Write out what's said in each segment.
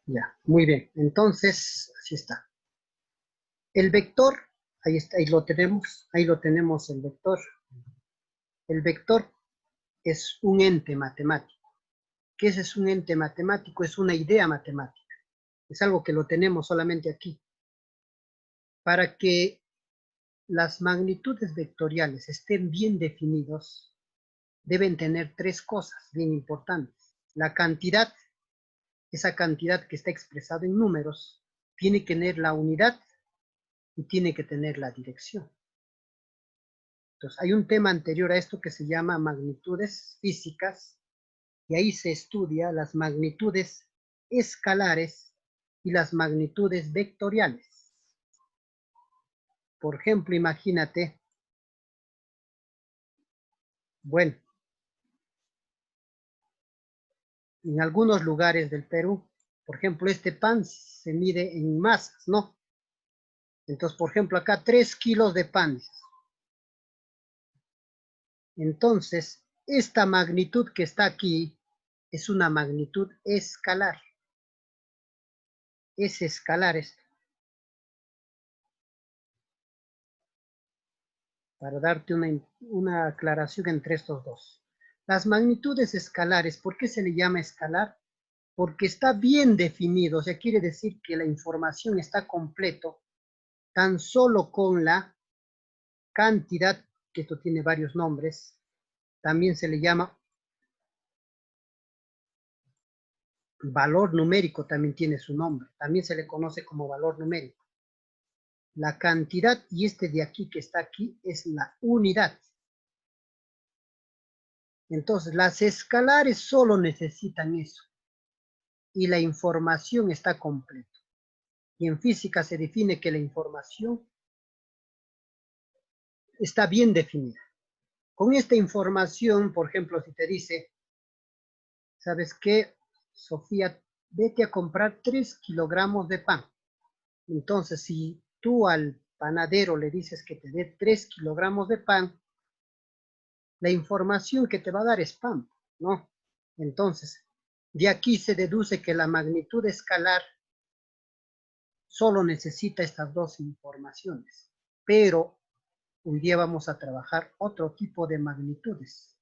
Ya, muy bien. Entonces, así está. El vector, ahí está, ahí lo tenemos el vector. El vector es un ente matemático. ¿Qué es un ente matemático? Es una idea matemática. Es algo que lo tenemos solamente aquí. Para que las magnitudes vectoriales estén bien definidos, deben tener tres cosas bien importantes. La cantidad, esa cantidad que está expresada en números, tiene que tener la unidad y tiene que tener la dirección. Entonces, hay un tema anterior a esto que se llama magnitudes físicas, y ahí se estudia las magnitudes escalares y las magnitudes vectoriales. Por ejemplo, imagínate, bueno, en algunos lugares del Perú, por ejemplo, este pan se mide en masas, ¿no? Entonces, por ejemplo, acá 3 kilos de pan. Entonces, esta magnitud que está aquí es una magnitud escalar. Es escalar esto. Para darte una aclaración entre estos dos. Las magnitudes escalares, ¿por qué se le llama escalar? Porque está bien definido, o sea, quiere decir que la información está completo tan solo con la cantidad, que esto tiene varios nombres, también se le llama valor numérico, también tiene su nombre, también se le conoce como valor numérico. La cantidad y este de aquí que está aquí es la unidad. Entonces, las escalares solo necesitan eso y la información está completa. Y en física se define que la información está bien definida. Con esta información, por ejemplo, si te dice, ¿sabes qué, Sofía? Vete a comprar 3 kilogramos de pan. Entonces, si tú al panadero le dices que te dé 3 kilogramos de pan, la información que te va a dar es pan, ¿no? Entonces, de aquí se deduce que la magnitud escalar solo necesita estas dos informaciones, pero hoy día vamos a trabajar otro tipo de magnitudes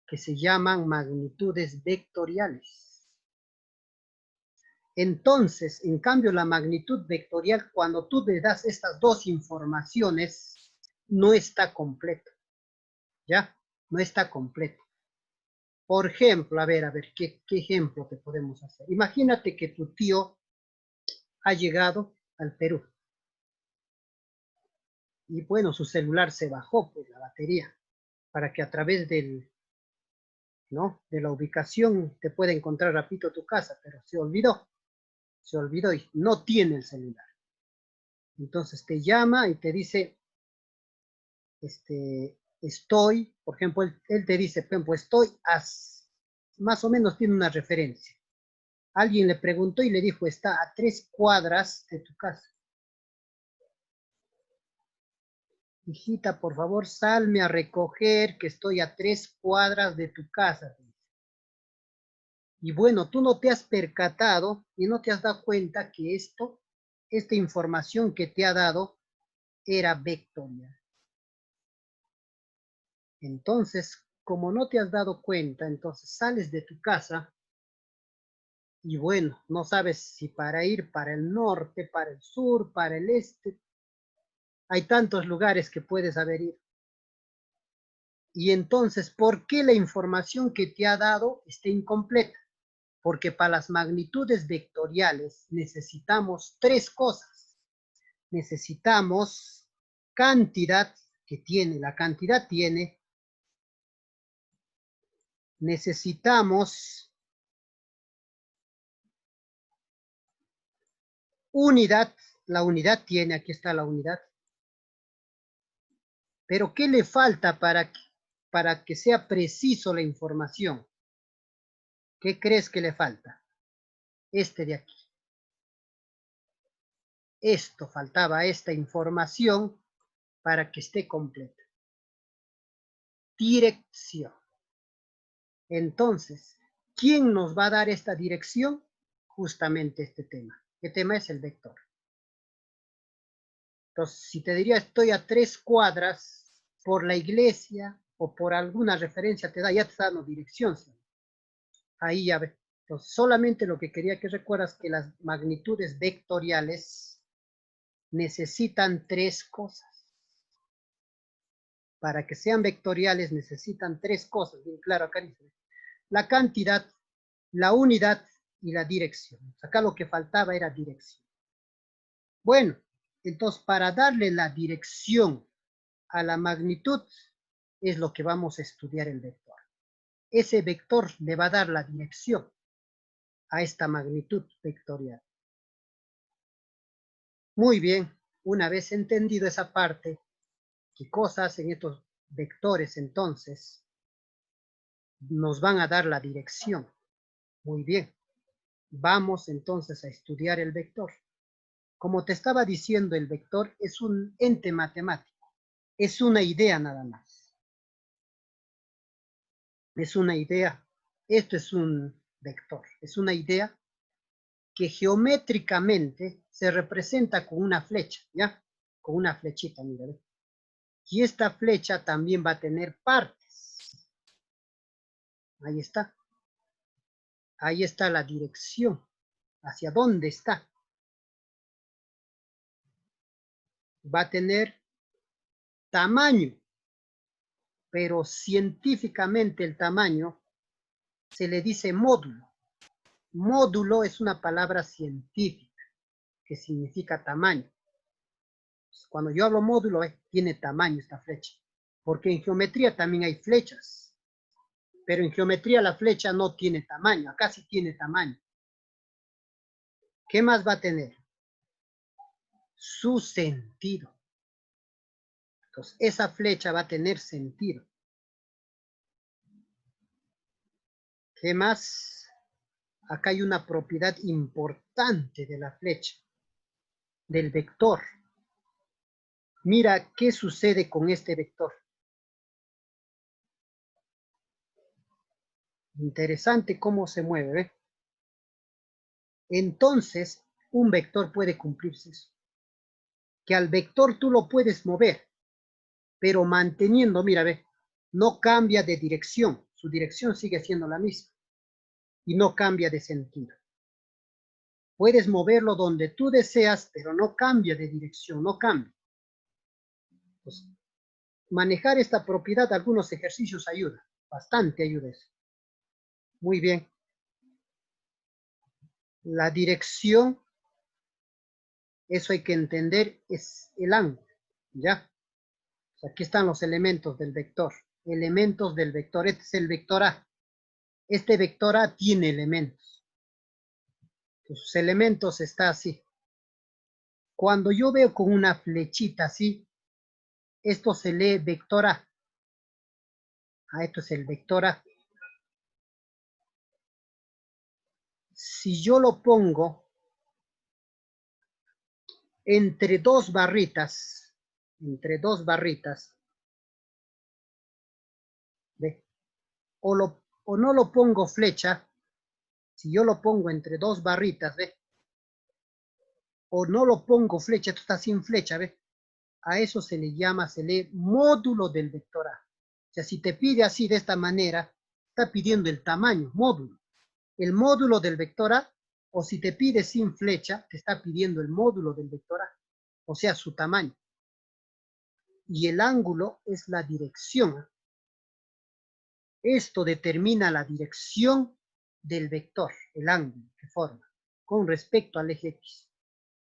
que se llaman magnitudes vectoriales. Entonces, en cambio, la magnitud vectorial, cuando tú le das estas dos informaciones, no está completo, ¿ya? No está completo. Por ejemplo, a ver, ¿qué ejemplo te podemos hacer? Imagínate que tu tío ha llegado al Perú y bueno, su celular se bajó, pues la batería, para que a través ¿no? de la ubicación te pueda encontrar rapidito tu casa, pero se olvidó y no tiene el celular. Entonces te llama y te dice, estoy, por ejemplo, él te dice, por ejemplo, más o menos tiene una referencia. Alguien le preguntó y le dijo, está a 3 cuadras de tu casa. Hijita, por favor, salme a recoger, que estoy a 3 cuadras de tu casa. Y bueno, tú no te has percatado y no te has dado cuenta que esta información que te ha dado era vectorial. Entonces, como no te has dado cuenta, entonces sales de tu casa y bueno, no sabes si para ir para el norte, para el sur, para el este. Hay tantos lugares que puedes haber ido. Y entonces, ¿por qué la información que te ha dado está incompleta? Porque para las magnitudes vectoriales necesitamos tres cosas. Necesitamos cantidad, la cantidad tiene, necesitamos unidad, la unidad tiene, aquí está la unidad, pero ¿qué le falta para que sea preciso la información? ¿Qué crees que le falta? Este de aquí. Esto faltaba, esta información para que esté completa. Dirección. Entonces, ¿quién nos va a dar esta dirección? justamente este tema. ¿Qué tema es? El vector. Entonces, si te diría estoy a 3 cuadras por la iglesia o por alguna referencia te da, ya te está dando dirección. ¿Sí? Ahí ya ves. Entonces, solamente lo que quería que recuerdas que las magnitudes vectoriales necesitan 3 cosas. Para que sean vectoriales necesitan 3 cosas. Bien claro, acá dice la cantidad, la unidad y la dirección. Acá lo que faltaba era dirección. Bueno, entonces para darle la dirección a la magnitud es lo que vamos a estudiar el vector. Ese vector le va a dar la dirección a esta magnitud vectorial. Muy bien, una vez entendido esa parte, ¿qué cosas en estos vectores entonces nos van a dar la dirección? Muy bien, vamos entonces a estudiar el vector. Como te estaba diciendo, el vector es un ente matemático, es una idea nada más. Es una idea, esto es un vector, es una idea que geométricamente se representa con una flecha, ¿ya? Con una flechita, mira, ¿ve? Y esta flecha también va a tener partes. Ahí está. Ahí está la dirección. ¿Hacia dónde está? Va a tener tamaño, pero científicamente el tamaño se le dice módulo. Módulo es una palabra científica que significa tamaño. Cuando yo hablo módulo, tiene tamaño esta flecha. Porque en geometría también hay flechas. Pero en geometría la flecha no tiene tamaño. Acá sí tiene tamaño. ¿Qué más va a tener? Su sentido. Entonces, esa flecha va a tener sentido. ¿Qué más? Acá hay una propiedad importante de la flecha, del vector. Mira qué sucede con este vector. Interesante cómo se mueve, ¿ve? Entonces, un vector puede cumplirse eso. Que al vector tú lo puedes mover, pero manteniendo, mira, ve, no cambia de dirección. Su dirección sigue siendo la misma y no cambia de sentido. Puedes moverlo donde tú deseas, pero no cambia de dirección, no cambia. Pues, manejar esta propiedad, algunos ejercicios ayuda, bastante ayuda eso. Muy bien. La dirección, eso hay que entender, es el ángulo, ¿ya? Aquí están los elementos del vector. Elementos del vector. Este es el vector A. Este vector A tiene elementos. Sus elementos está así. Cuando yo veo con una flechita así, esto se lee vector A. Esto es el vector A. Si yo lo pongo entre dos barritas, ¿ve? O no lo pongo flecha, si yo lo pongo entre dos barritas, ¿ve? O no lo pongo flecha, esto está sin flecha, ¿ve? A eso se le llama, se lee módulo del vector A. O sea, si te pide así de esta manera, está pidiendo el tamaño, módulo. El módulo del vector A, o si te pide sin flecha, te está pidiendo el módulo del vector A, o sea, su tamaño. Y el ángulo es la dirección. Esto determina la dirección del vector, el ángulo que forma, con respecto al eje X.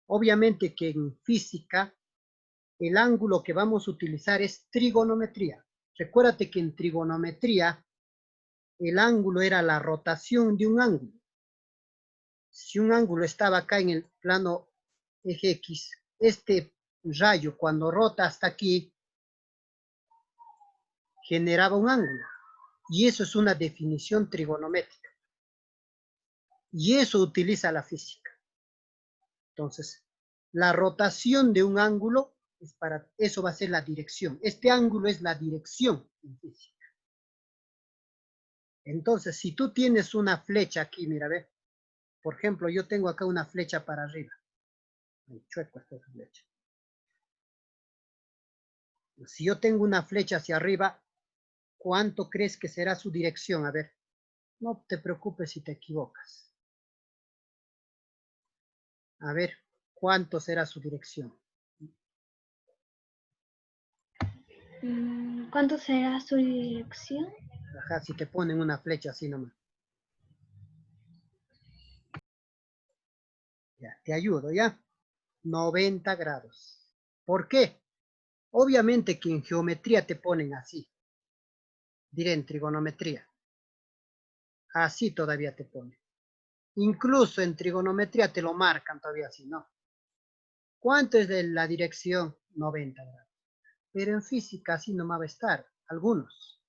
Obviamente que en física, el ángulo que vamos a utilizar es trigonometría. Recuérdate que en trigonometría, el ángulo era la rotación de un ángulo. Si un ángulo estaba acá en el plano eje X, este rayo cuando rota hasta aquí, generaba un ángulo. Y eso es una definición trigonométrica. Y eso utiliza la física. Entonces, la rotación de un ángulo, eso va a ser la dirección. Este ángulo es la dirección en física. Entonces, si tú tienes una flecha aquí, mira, ve, Por ejemplo, yo tengo acá una flecha para arriba. Chueco esta flecha. Si yo tengo una flecha hacia arriba, ¿cuánto crees que será su dirección? A ver, no te preocupes si te equivocas. A ver, ¿cuánto será su dirección? ¿Cuánto será su dirección? Ajá, si te ponen una flecha así nomás. Ya, te ayudo, ¿ya? 90 grados. ¿Por qué? Obviamente que en geometría te ponen así. Diré en trigonometría. Así todavía te ponen. Incluso en trigonometría te lo marcan todavía así, ¿no? ¿Cuánto es de la dirección? 90 grados. Pero en física así no va a estar, algunos.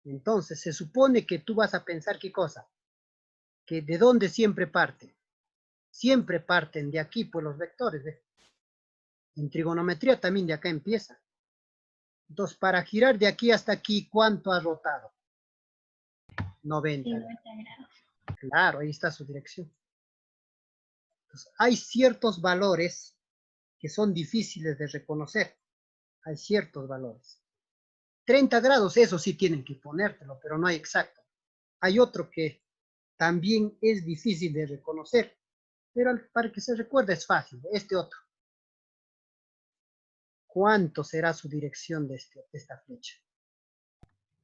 Entonces, se supone que tú vas a pensar qué cosa, que de dónde siempre parte. Siempre parten de aquí, pues los vectores. ¿Ves? En trigonometría también de acá empieza. Entonces, para girar de aquí hasta aquí, ¿cuánto ha rotado? 90 grados. Claro, ahí está su dirección. Entonces, hay ciertos valores que son difíciles de reconocer. Hay ciertos valores. 30 grados, eso sí tienen que ponértelo, pero no hay exacto. Hay otro que también es difícil de reconocer, pero para que se recuerde es fácil. Este otro. ¿Cuánto será su dirección de esta flecha?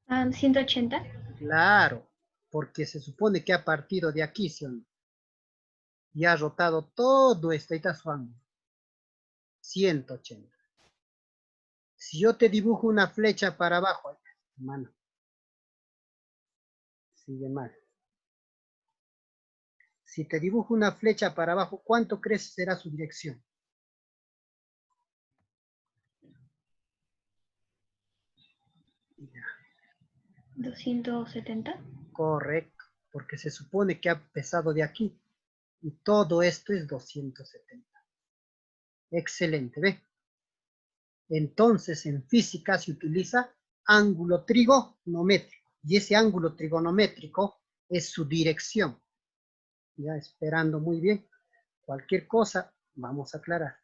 180. Claro, porque se supone que ha partido de aquí, ¿sí o no? Y ha rotado todo esto, ahí está su ángulo. 180. Si yo te dibujo una flecha para abajo, hermano, sigue mal. Si te dibujo una flecha para abajo, ¿cuánto crees será su dirección? Ya, 270. correcto, porque se supone que ha empezado de aquí. Y todo esto es 270. Excelente, ¿ve? Entonces, en física se utiliza ángulo trigonométrico. Y ese ángulo trigonométrico es su dirección. Ya esperando muy bien. Cualquier cosa, vamos a aclarar.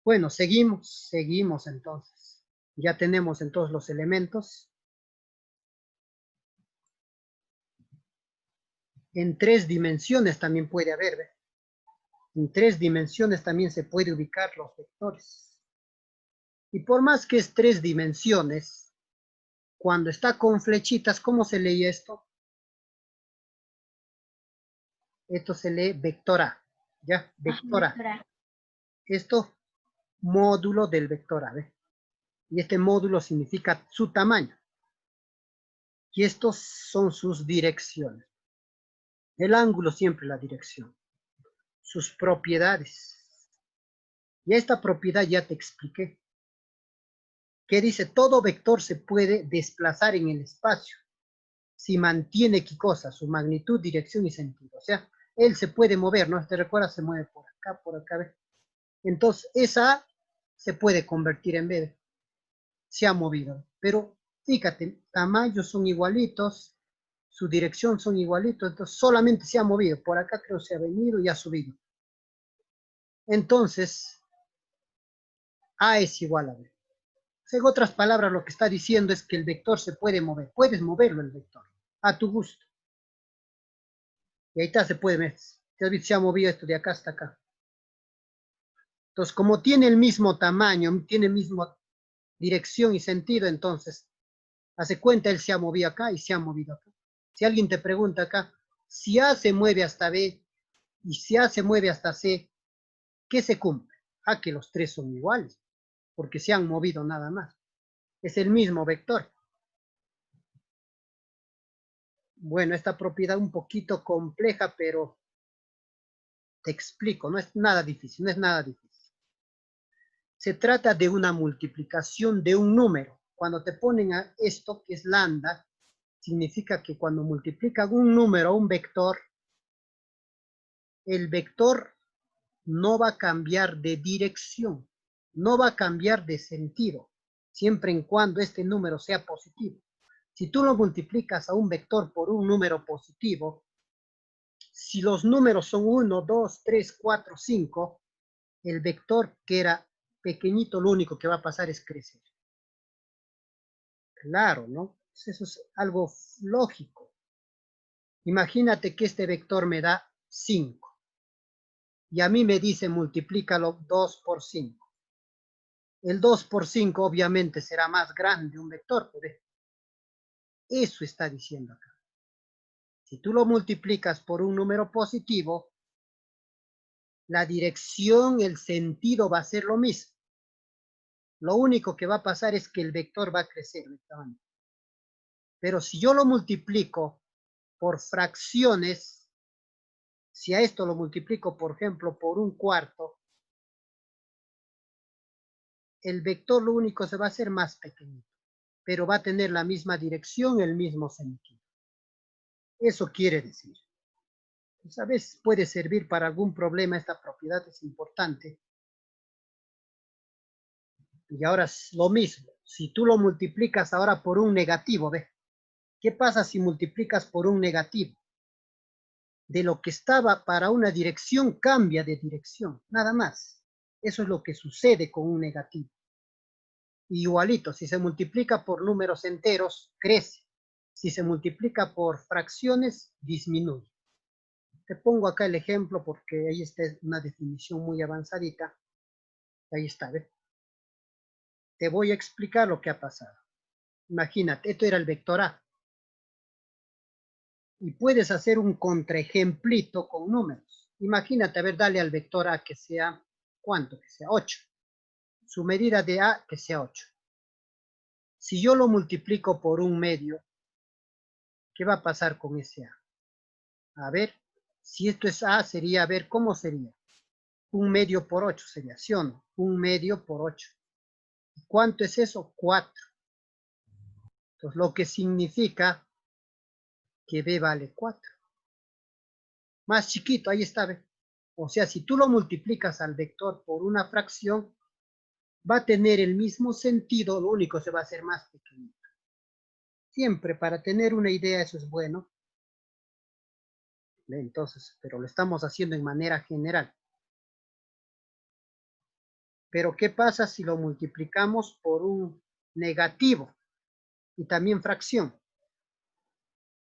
Bueno, seguimos entonces. Ya tenemos entonces los elementos. En 3 dimensiones también puede haber, ¿ve? En 3 dimensiones también se puede ubicar los vectores. Y por más que es 3 dimensiones, cuando está con flechitas, ¿cómo se lee esto? Esto se lee vector A, ¿ya? Vector A. Esto, módulo del vector A, ¿ve? Y este módulo significa su tamaño. Y estos son sus direcciones. El ángulo siempre la dirección. Sus propiedades. Y esta propiedad ya te expliqué. Que dice, todo vector se puede desplazar en el espacio si mantiene qué cosa, su magnitud, dirección y sentido. O sea, él se puede mover, ¿no? ¿Te recuerdas? Se mueve por acá, ¿ves? Entonces, esa A se puede convertir en B. Se ha movido. Pero fíjate, tamaños son igualitos, su dirección son igualitos, entonces solamente se ha movido. Por acá creo se ha venido y ha subido. Entonces, A es igual a B. En otras palabras, lo que está diciendo es que el vector se puede mover. Puedes moverlo el vector, a tu gusto. Y ahí está, se puede ver. Se ha movido esto de acá hasta acá. Entonces, como tiene el mismo tamaño, tiene el mismo dirección y sentido, entonces, hace cuenta, él se ha movido acá y se ha movido acá. Si alguien te pregunta acá, si A se mueve hasta B y si A se mueve hasta C, ¿qué se cumple? Ah, que los tres son iguales, porque se han movido nada más. Es el mismo vector. Bueno, esta propiedad un poquito compleja, pero te explico, no es nada difícil, no es nada difícil. Se trata de una multiplicación de un número. Cuando te ponen a esto, que es lambda, significa que cuando multiplican un número a un vector, el vector no va a cambiar de dirección, no va a cambiar de sentido, siempre en cuando este número sea positivo. Si tú lo multiplicas a un vector por un número positivo, si los números son 1, 2, 3, 4, 5, el vector que era pequeñito, lo único que va a pasar es crecer. Claro, ¿no? Eso es algo lógico. Imagínate que este vector me da 5. Y a mí me dice multiplícalo 2 por 5. El 2 por 5 obviamente será más grande un vector. ¿Ves? Eso está diciendo acá. Si tú lo multiplicas por un número positivo, la dirección, el sentido va a ser lo mismo. Lo único que va a pasar es que el vector va a crecer. Pero si yo lo multiplico por fracciones, si a esto lo multiplico, por ejemplo, por un cuarto, el vector lo único se va a hacer más pequeño, pero va a tener la misma dirección, el mismo sentido. Eso quiere decir. Pues a veces puede servir para algún problema, esta propiedad es importante. Y ahora es lo mismo. Si tú lo multiplicas ahora por un negativo, ¿ves? ¿Qué pasa si multiplicas por un negativo? De lo que estaba para una dirección cambia de dirección, nada más. Eso es lo que sucede con un negativo. Igualito, si se multiplica por números enteros, crece. Si se multiplica por fracciones, disminuye. Te pongo acá el ejemplo porque ahí está una definición muy avanzadita. Ahí está, ¿ves? Te voy a explicar lo que ha pasado. Imagínate, esto era el vector A. Y puedes hacer un contraejemplito con números. Imagínate, a ver, dale al vector A que sea, ¿cuánto? Que sea 8. Su medida de A que sea 8. Si yo lo multiplico por un medio, ¿qué va a pasar con ese A? A ver, si esto es A, sería, a ver, ¿cómo sería? Un medio por 8 sería, ¿sí o no? Un medio por 8. ¿Cuánto es eso? 4. Entonces, lo que significa que B vale 4. Más chiquito, ahí está, ¿ve? O sea, si tú lo multiplicas al vector por una fracción, va a tener el mismo sentido, lo único se va a hacer más pequeñito. Siempre para tener una idea eso es bueno. Entonces, pero lo estamos haciendo en manera general. Pero ¿qué pasa si lo multiplicamos por un negativo y también fracción?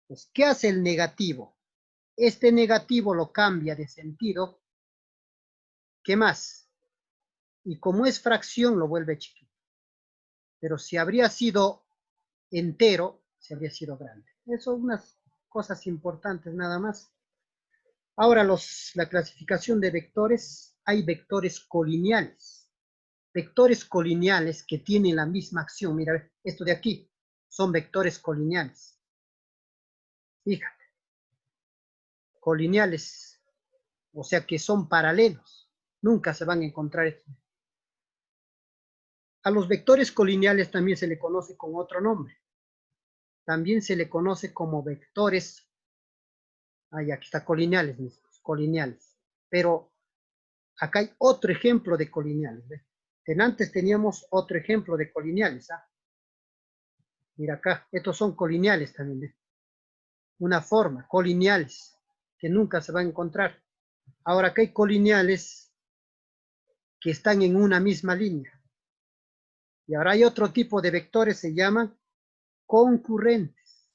Pues, ¿qué hace el negativo? Este negativo lo cambia de sentido. ¿Qué más? Y como es fracción, lo vuelve chiquito. Pero si habría sido entero, se habría sido grande. Eso son unas cosas importantes nada más. Ahora, la clasificación de vectores, hay vectores colineales. Vectores colineales que tienen la misma acción. Mira, esto de aquí son vectores colineales. Fíjate, colineales, o sea que son paralelos. Nunca se van a encontrar. A los vectores colineales también se le conoce con otro nombre. También se le conoce como vectores, aquí está, colineales, colineales. Pero acá hay otro ejemplo de colineales. ¿Ves? Antes teníamos otro ejemplo de colineales. ¿Ah? Mira acá, estos son colineales también. ¿Ves? Una forma, colineales, que nunca se va a encontrar. Ahora acá hay colineales que están en una misma línea. Y ahora hay otro tipo de vectores, se llaman concurrentes.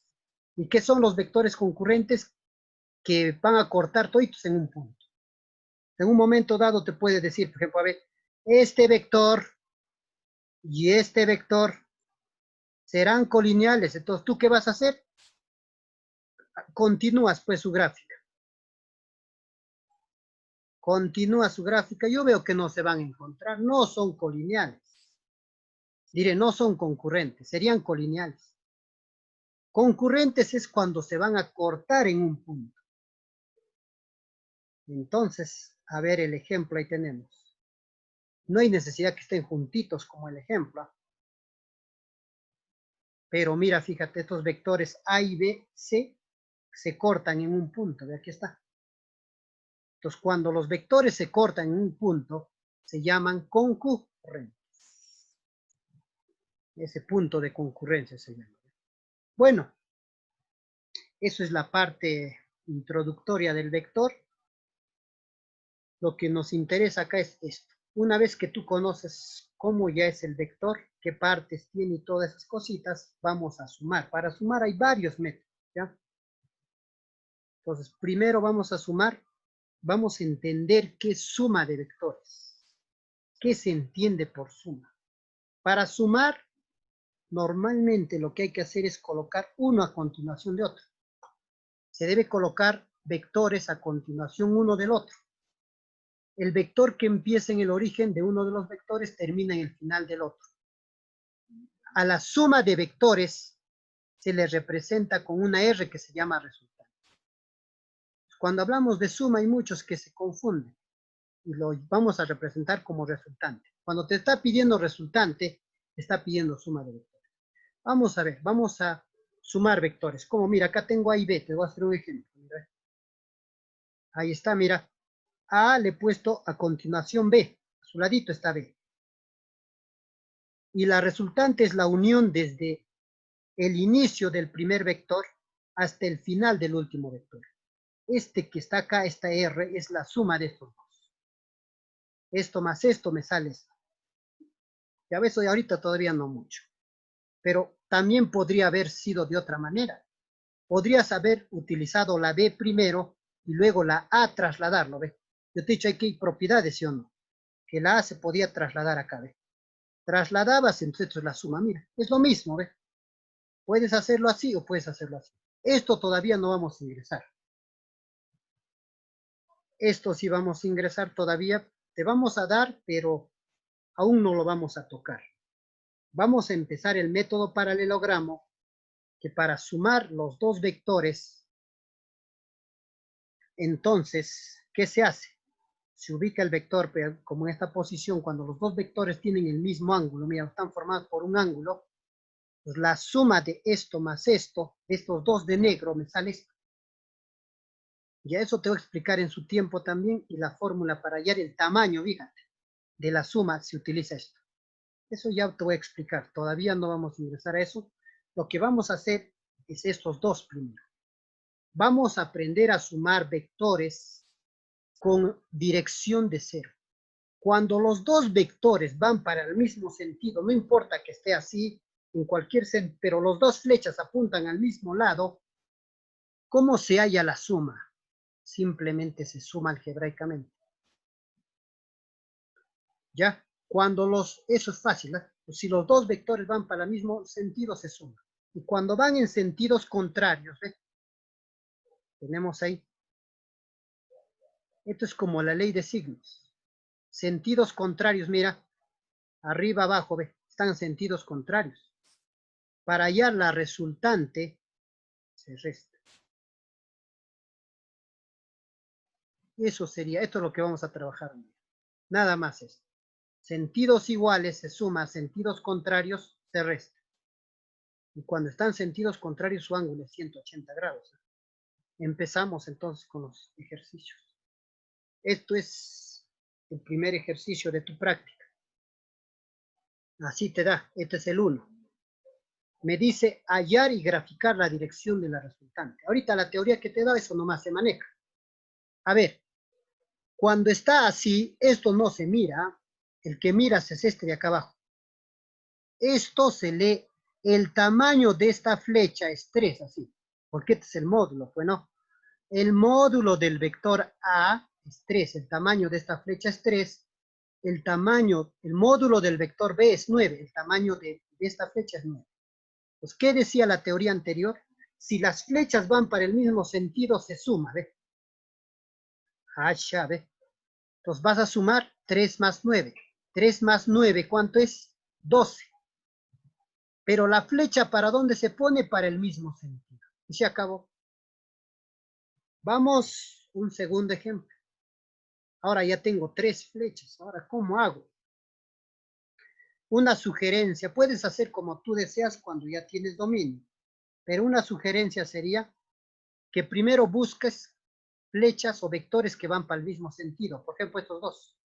¿Y qué son los vectores concurrentes? Que van a cortar toditos en un punto. En un momento dado te puede decir, por ejemplo, a ver, este vector y este vector serán colineales. Entonces, ¿tú qué vas a hacer? Continúas pues su gráfica. Continúa su gráfica. Yo veo que no se van a encontrar. No son colineales. Diré, no son concurrentes. Serían colineales. Concurrentes es cuando se van a cortar en un punto. Entonces, a ver el ejemplo, ahí tenemos. No hay necesidad que estén juntitos como el ejemplo. Pero mira, fíjate, estos vectores A y B, C, se cortan en un punto. Ve, aquí está. Entonces, cuando los vectores se cortan en un punto, se llaman concurrentes. Ese punto de concurrencia se llama. Bueno, eso es la parte introductoria del vector, lo que nos interesa acá es esto. Una vez que tú conoces cómo ya es el vector, qué partes tiene y todas esas cositas, vamos a sumar. Para sumar hay varios métodos, ¿ya? Entonces, primero vamos a sumar, vamos a entender qué es suma de vectores. ¿Qué se entiende por suma? Para sumar, normalmente lo que hay que hacer es colocar uno a continuación de otro. Se debe colocar vectores a continuación uno del otro. El vector que empieza en el origen de uno de los vectores termina en el final del otro. A la suma de vectores se le representa con una R que se llama resultante. Cuando hablamos de suma hay muchos que se confunden y lo vamos a representar como resultante. Cuando te está pidiendo resultante, te está pidiendo suma de vectores. Vamos a ver, vamos a sumar vectores. Como mira, acá tengo A y B, te voy a hacer un ejemplo. Mira. Ahí está, mira. A le he puesto a continuación B, a su ladito está B. Y la resultante es la unión desde el inicio del primer vector hasta el final del último vector. Este que está acá, esta R, es la suma de estos dos. Esto más esto me sale esto. Ya ves, hoy ahorita todavía no mucho. Pero también podría haber sido de otra manera. Podrías haber utilizado la B primero y luego la A trasladarlo, ¿ve? Yo te he dicho aquí hay propiedades, ¿sí o no? Que la A se podía trasladar acá, ¿ve? Trasladabas, entonces la suma, mira, es lo mismo, ¿ve? Puedes hacerlo así o puedes hacerlo así. Esto todavía no vamos a ingresar. Esto sí vamos a ingresar todavía. Te vamos a dar, pero aún no lo vamos a tocar. Vamos a empezar el método paralelogramo, que para sumar los dos vectores, entonces, ¿qué se hace? Se ubica el vector como en esta posición, cuando los dos vectores tienen el mismo ángulo, mira, están formados por un ángulo, pues la suma de esto más esto, estos dos de negro, me sale esto. Ya eso te voy a explicar en su tiempo también, y la fórmula para hallar el tamaño, fíjate, de la suma se utiliza esto. Eso ya te voy a explicar, todavía no vamos a ingresar a eso. Lo que vamos a hacer es estos dos primero. Vamos a aprender a sumar vectores con dirección de cero. Cuando los dos vectores van para el mismo sentido, no importa que esté así, en cualquier sentido, pero los dos flechas apuntan al mismo lado, ¿cómo se halla la suma? Simplemente se suma algebraicamente. ¿Ya? Eso es fácil, ¿eh? Pues si los dos vectores van para el mismo sentido, se suma. Y cuando van en sentidos contrarios, ¿eh? Tenemos ahí. Esto es como la ley de signos. Sentidos contrarios, mira, arriba, abajo, ve, están en sentidos contrarios. Para hallar la resultante, se resta. Eso sería, esto es lo que vamos a trabajar. Nada más esto. Sentidos iguales se suma, sentidos contrarios se resta. Y cuando están sentidos contrarios, su ángulo es 180 grados. Empezamos entonces con los ejercicios. Esto es el primer ejercicio de tu práctica. Así te da, este es el 1. Me dice hallar y graficar la dirección de la resultante. Ahorita la teoría que te da, eso nomás se maneja. A ver, cuando está así, esto no se mira. El que miras es este de acá abajo. Esto se lee, el tamaño de esta flecha es 3, así. Porque este es el módulo, pues no. El módulo del vector A es 3, el tamaño de esta flecha es 3, el módulo del vector B es 9, el tamaño de esta flecha es 9. Pues, ¿qué decía la teoría anterior? Si las flechas van para el mismo sentido, se suma, ¿ve? Ah, ya, ¿ve? Entonces vas a sumar 3 más 9. 3 más 9, ¿cuánto es? 12. Pero la flecha, ¿para dónde se pone? Para el mismo sentido. Y se acabó. Vamos, un segundo ejemplo. Ahora ya tengo 3 flechas. Ahora, ¿cómo hago? Una sugerencia. Puedes hacer como tú deseas cuando ya tienes dominio. Pero una sugerencia sería que primero busques flechas o vectores que van para el mismo sentido. Por ejemplo, estos dos.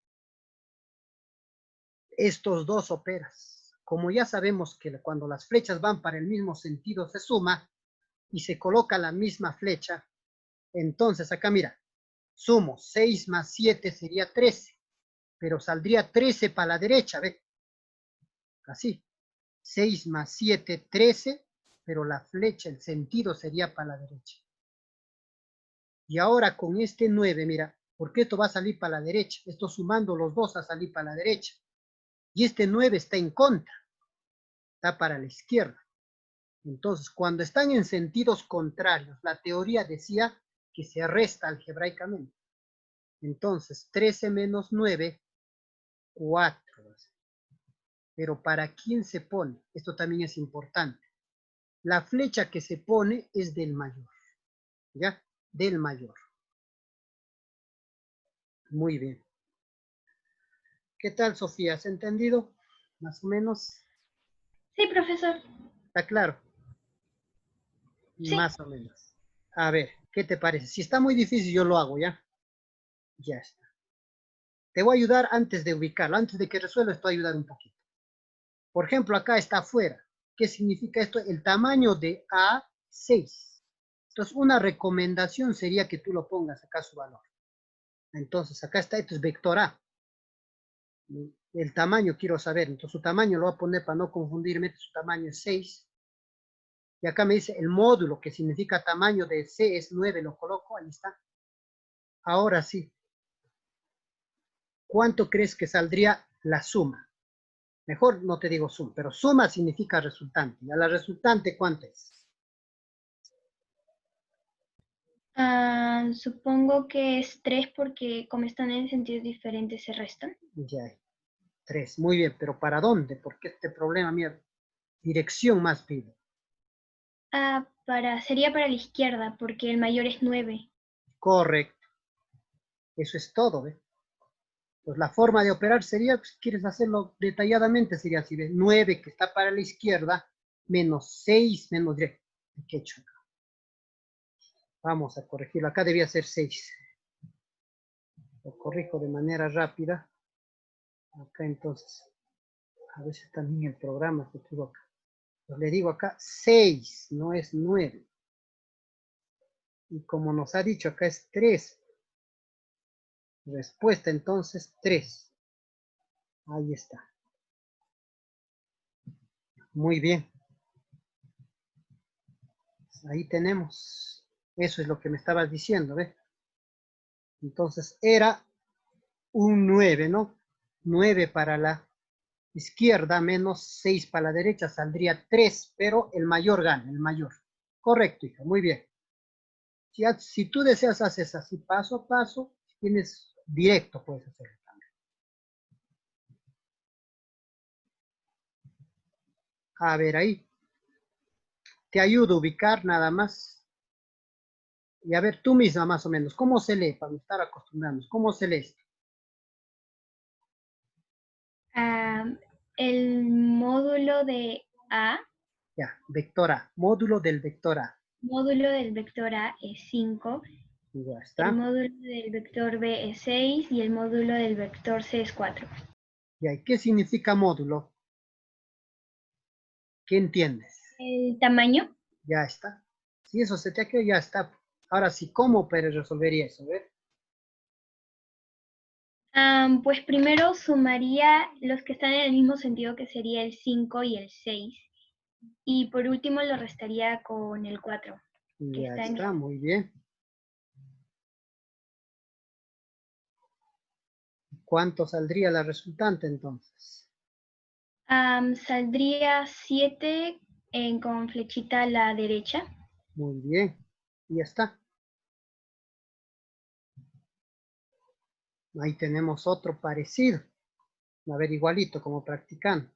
Estos dos operas. Como ya sabemos que cuando las flechas van para el mismo sentido se suma y se coloca la misma flecha, Entonces, acá mira, sumo 6 más 7 sería 13, pero saldría 13 para la derecha, ¿ve? Así. 6 más 7, 13, pero la flecha, el sentido sería para la derecha. Y ahora con este 9, mira, porque esto va a salir para la derecha. Esto sumando los dos a salir para la derecha. Y este 9 está en contra. Está para la izquierda. Entonces, cuando están en sentidos contrarios, la teoría decía que se resta algebraicamente. Entonces, 13 menos 9, 4. Pero ¿para quién se pone? Esto también es importante. La flecha que se pone es del mayor. ¿Ya? Del mayor. Muy bien. ¿Qué tal, Sofía? ¿Has entendido? Más o menos. Sí, profesor. ¿Está claro? Sí. Más o menos. A ver, ¿qué te parece? Si está muy difícil, yo lo hago, ¿ya? Ya está. Te voy a ayudar antes de ubicarlo. Antes de que resuelvas, te voy a ayudar un poquito. Por ejemplo, acá está afuera. ¿Qué significa esto? El tamaño de A6. Entonces, una recomendación sería que tú lo pongas acá su valor. Entonces, acá está, esto es vector A. El tamaño quiero saber. Entonces, su tamaño lo voy a poner para no confundirme. Su tamaño es 6. Y acá me dice el módulo, que significa tamaño de C es 9. Lo coloco, ahí está. Ahora sí. ¿Cuánto crees que saldría la suma? Mejor no te digo suma, pero suma significa resultante. ¿Y a la resultante cuánto es? Supongo que es 3 porque como están en sentidos diferentes se restan. Ya hay 3. Muy bien, pero ¿para dónde? Porque este problema, mira, dirección más pide. Sería para la izquierda porque el mayor es 9. Correcto. Eso es todo, ¿eh? Pues la forma de operar sería, pues, si quieres hacerlo detalladamente, sería así, de 9 que está para la izquierda, menos 6, menos 10. ¿Qué he hecho acá? Vamos a corregirlo. Acá debía ser 6. Lo corrijo de manera rápida. Acá entonces, a veces también el programa se equivoca. Pues le digo acá 6, no es 9. Y como nos ha dicho acá es 3. Respuesta entonces 3. Ahí está. Muy bien. Ahí tenemos. Eso es lo que me estabas diciendo, ¿ves? Entonces era un 9, ¿no? 9 para la izquierda menos 6 para la derecha, saldría 3, pero el mayor gana, el mayor. Correcto, hija, muy bien. Si tú deseas, haces así paso a paso, si tienes directo, puedes hacerlo también. A ver, ahí. Te ayudo a ubicar nada más. Y a ver, tú misma más o menos, ¿cómo se lee? Para estar acostumbrados, ¿cómo se lee esto? El módulo de A, Ya, vector A, módulo del vector A. módulo del vector A es 5, Ya el está. módulo del vector B es 6 y el módulo del vector C es 4. Ya, ¿y qué significa módulo? ¿Qué entiendes? El tamaño, Ya está. Si eso se te ha quedado, ya está. Ahora sí, ¿cómo puedes resolver eso? ¿Ver? pues primero sumaría los que están en el mismo sentido que sería el 5 y el 6. Y por último lo restaría con el 4, que Ya está en... está, muy bien. ¿Cuánto saldría la resultante entonces? Saldría 7 con flechita a la derecha. Muy bien. Y ya está. Ahí tenemos otro parecido. A ver, igualito, como practicando.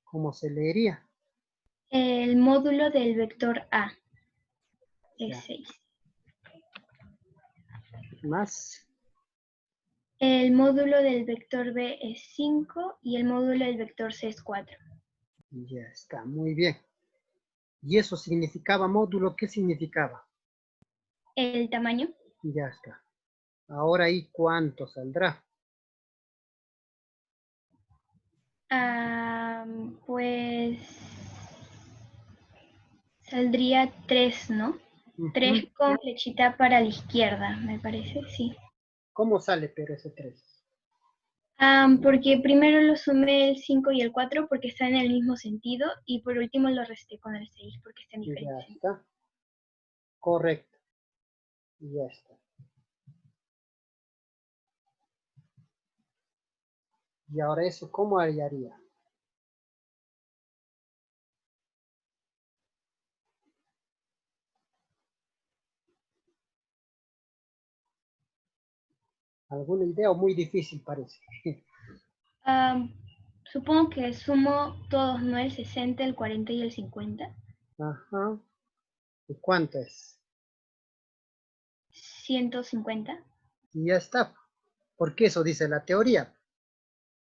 ¿Cómo se leería? El módulo del vector A es Ya. 6. Más. El módulo del vector B es 5 y el módulo del vector C es 4. Ya está, muy bien. ¿Y eso significaba módulo? ¿Qué significaba? El tamaño, Ya está. Ahora ahí, ¿cuánto saldrá? pues saldría 3, ¿no? 3 con flechita para la izquierda, me parece, sí. ¿Cómo sale pero ese 3? Porque primero lo sumé el 5 y el 4 porque están en el mismo sentido y por último lo resté con el 6 porque está en diferente Ya sentido. está. Correcto. Ya está. Y ahora eso, ¿cómo hallaría? ¿Alguna idea o muy difícil parece? Supongo que sumo todos, ¿no? El 60, el 40 y el 50. Ajá. ¿Y cuánto es? 150. Y ya está. Porque eso dice la teoría.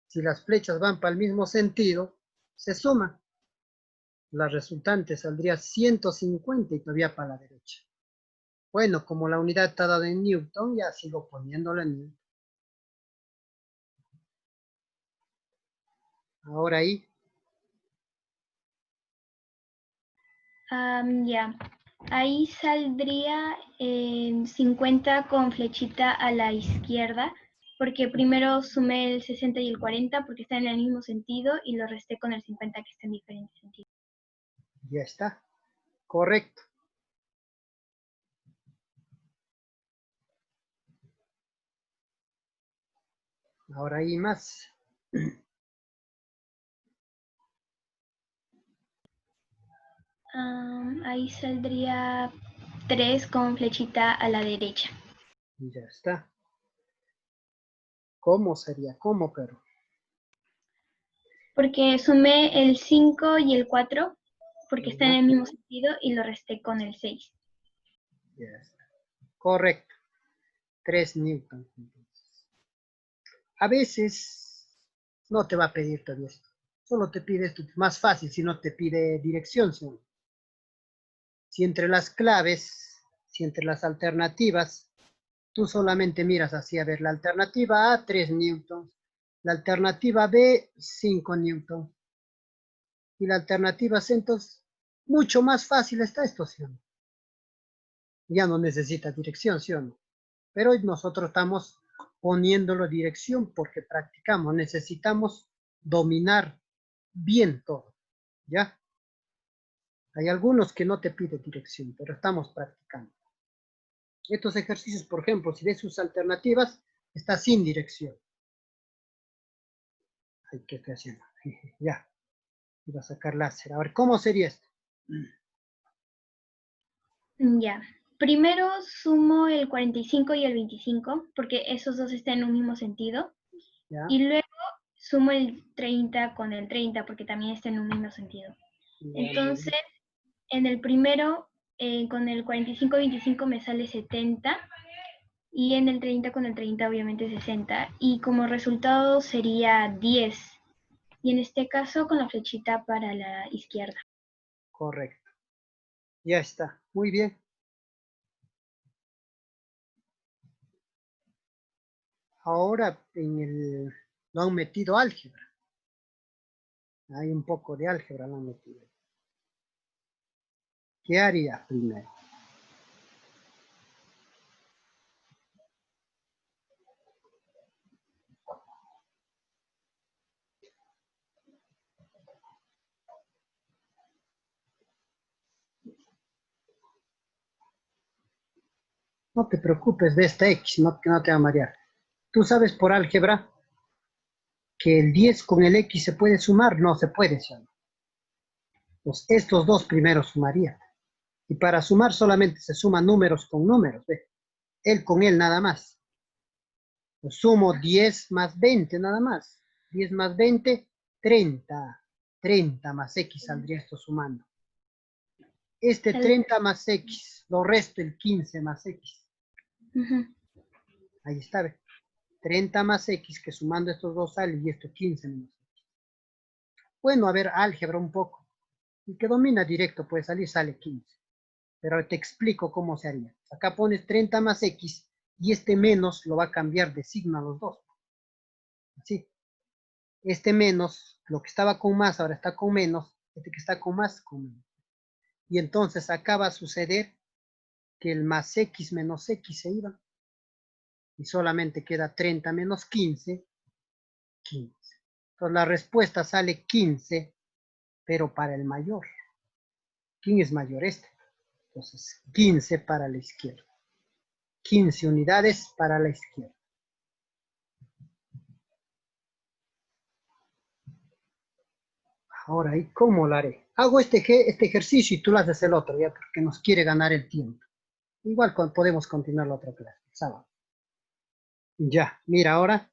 Si las flechas van para el mismo sentido, se suman. La resultante saldría 150 y todavía para la derecha. Bueno, como la unidad está dada en Newton, ya sigo poniéndolo en Newton. Ahora ahí, Ya. Ahí saldría en 50 con flechita a la izquierda, porque primero sumé el 60 y el 40 porque están en el mismo sentido y lo resté con el 50 que está en diferente sentido. ya está. Correcto. Ahora ahí más. Ahí saldría 3 con flechita a la derecha. Ya está. ¿Cómo sería? ¿Cómo, pero? Porque sumé el 5 y el 4 porque están en Ya, el mismo sentido y lo resté con el 6. ya está. Correcto. 3 Newton. A veces no te va a pedir todo esto. Solo te pide esto. Es más fácil si no te pide dirección. Si entre las claves, si entre las alternativas, tú solamente miras así, a ver, la alternativa A, 3 newtons, la alternativa B, 5 newtons, y la alternativa C, entonces, mucho más fácil está esto, ¿sí o no? Ya no necesita dirección, ¿sí o no? Pero hoy nosotros estamos poniéndolo dirección porque practicamos, necesitamos dominar bien todo, ¿ya? Hay algunos que no te piden dirección, pero estamos practicando. Estos ejercicios, por ejemplo, si ves sus alternativas, está sin dirección. Ay, ¿qué estoy haciendo? Ya, iba a sacar láser. A ver, ¿cómo sería esto? Ya. Primero sumo el 45 y el 25 porque esos dos están en un mismo sentido. Ya, Y luego sumo el 30 con el 30 porque también está en un mismo sentido. ya, muy Entonces, bien. en el primero, con el 45-25 me sale 70 y en el 30 con el 30 obviamente 60 y como resultado sería 10 y en este caso con la flechita para la izquierda. Correcto. Ya está. Muy bien. Ahora lo han metido álgebra. Hay un poco de álgebra lo han metido. ¿Qué haría primero? No te preocupes de esta X, que no te va a marear. Tú sabes por álgebra que el 10 con el X se puede sumar, no se puede, ¿sí? Pues estos dos primeros sumarían. Y para sumar solamente se suman números con números, ¿ve? Él con él nada más. Pues sumo 10 más 20 nada más. 10 más 20, 30. 30 más X saldría esto sumando. Este 30 más X, lo resto el 15 más X. Ahí está, ¿ve? 30 más X, que sumando estos dos sale, y esto 15 menos X. Bueno, a ver, álgebra un poco. El que domina directo puede salir, sale 15. Pero te explico cómo se haría. Acá pones 30 más X y este menos lo va a cambiar de signo a los dos. Así. Este menos, lo que estaba con más ahora está con menos, este que está con más, con menos. Y entonces acá va a suceder que el más x menos x se iba. Y solamente queda 30 menos 15, 15. Entonces la respuesta sale 15, pero para el mayor. ¿Quién es mayor? Este. Entonces 15 para la izquierda. 15 unidades para la izquierda. Ahora, ¿y cómo lo haré? Hago este ejercicio y tú lo haces el otro, ya, porque nos quiere ganar el tiempo. Igual podemos continuar la otra clase, el sábado. Ya, mira ahora.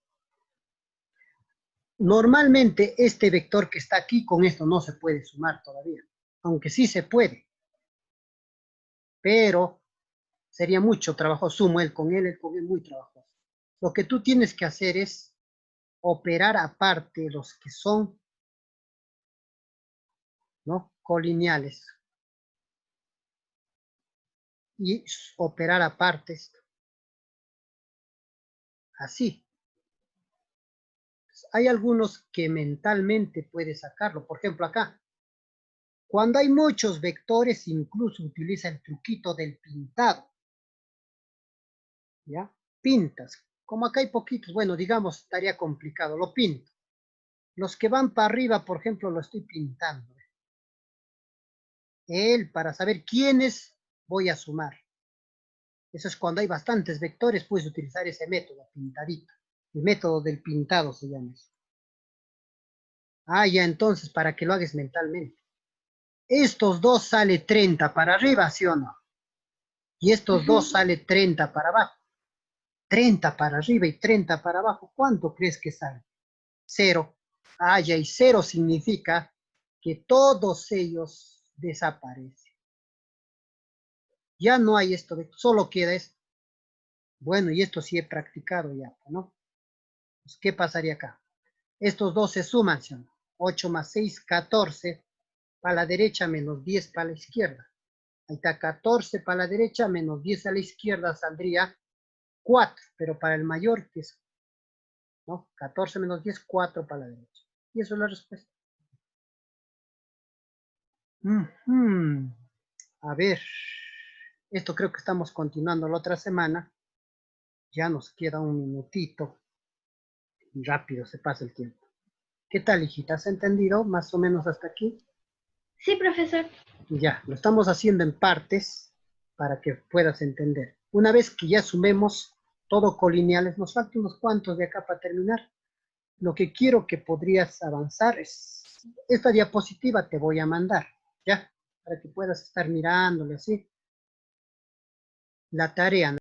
Normalmente este vector que está aquí con esto no se puede sumar todavía, aunque sí se puede. Pero sería mucho trabajo, sumo él con él muy trabajoso. Lo que tú tienes que hacer es operar aparte los que son, ¿no?, colineales. Y operar aparte esto. Así. Hay algunos que mentalmente puedes sacarlo. Por ejemplo, acá. Cuando hay muchos vectores, incluso utiliza el truquito del pintado. ¿Ya? Pintas. Como acá hay poquitos, bueno, digamos, estaría complicado. Lo pinto. Los que van para arriba, por ejemplo, lo estoy pintando. Para saber quiénes voy a sumar. Eso es cuando hay bastantes vectores, puedes utilizar ese método, pintadito. El método del pintado se llama eso. Ya, entonces, para que lo hagas mentalmente. Estos dos sale 30 para arriba, ¿sí o no? Y estos dos sale 30 para abajo. 30 para arriba y 30 para abajo. ¿Cuánto crees que sale? 0. Ya, y 0 significa que todos ellos desaparecen. Ya no hay esto, solo queda esto. Bueno, y esto sí he practicado ya, ¿no? Pues, ¿qué pasaría acá? Estos dos se suman, ¿sí? 8 más 6, 14 para la derecha menos 10 para la izquierda. Ahí está, 14 para la derecha menos 10 a la izquierda saldría 4, pero para el mayor, que es, ¿no? 14 menos 10, 4 para la derecha. Y eso es la respuesta. A ver, esto creo que estamos continuando la otra semana. Ya nos queda un minutito. Y rápido se pasa el tiempo. ¿Qué tal, hijita? ¿Has entendido más o menos hasta aquí? Sí, profesor. Ya, lo estamos haciendo en partes para que puedas entender. Una vez que ya sumemos todo colineales, nos faltan unos cuantos de acá para terminar. Lo que quiero que podrías avanzar es, esta diapositiva te voy a mandar, ¿ya? Para que puedas estar mirándole así. La tarea,